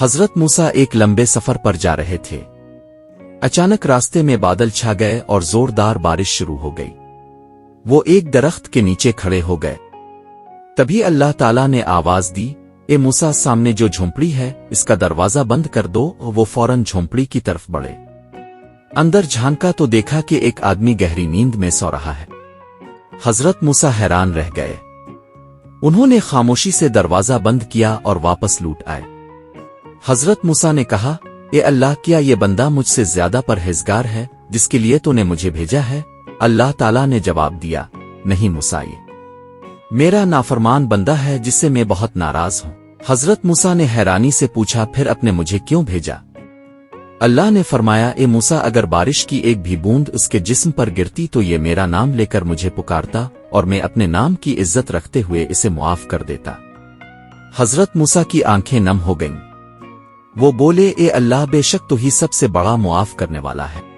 حضرت موسیٰ ایک لمبے سفر پر جا رہے تھے۔ اچانک راستے میں بادل چھا گئے اور زوردار بارش شروع ہو گئی۔ وہ ایک درخت کے نیچے کھڑے ہو گئے۔ تبھی اللہ تعالیٰ نے آواز دی، اے موسیٰ، سامنے جو جھونپڑی ہے اس کا دروازہ بند کر دو۔ وہ فوراً جھونپڑی کی طرف بڑھے۔ اندر جھانکا تو دیکھا کہ ایک آدمی گہری نیند میں سو رہا ہے۔ حضرت موسیٰ حیران رہ گئے۔ انہوں نے خاموشی سے دروازہ بند کیا اور واپس لوٹ آئے۔ حضرت موسیٰ نے کہا، اے اللہ، کیا یہ بندہ مجھ سے زیادہ پرہیزگار ہے جس کے لیے تو نے مجھے بھیجا ہے؟ اللہ تعالیٰ نے جواب دیا، نہیں موسیٰ، یہ میرا نافرمان بندہ ہے جس سے میں بہت ناراض ہوں۔ حضرت موسیٰ نے حیرانی سے پوچھا، پھر اپنے مجھے کیوں بھیجا؟ اللہ نے فرمایا، اے موسیٰ، اگر بارش کی ایک بھی بوند اس کے جسم پر گرتی تو یہ میرا نام لے کر مجھے پکارتا اور میں اپنے نام کی عزت رکھتے ہوئے اسے معاف کر دیتا۔ حضرت موسیٰ کی آنکھیں نم ہو گئیں۔ وہ بولے، اے اللہ، بے شک تو ہی سب سے بڑا معاف کرنے والا ہے۔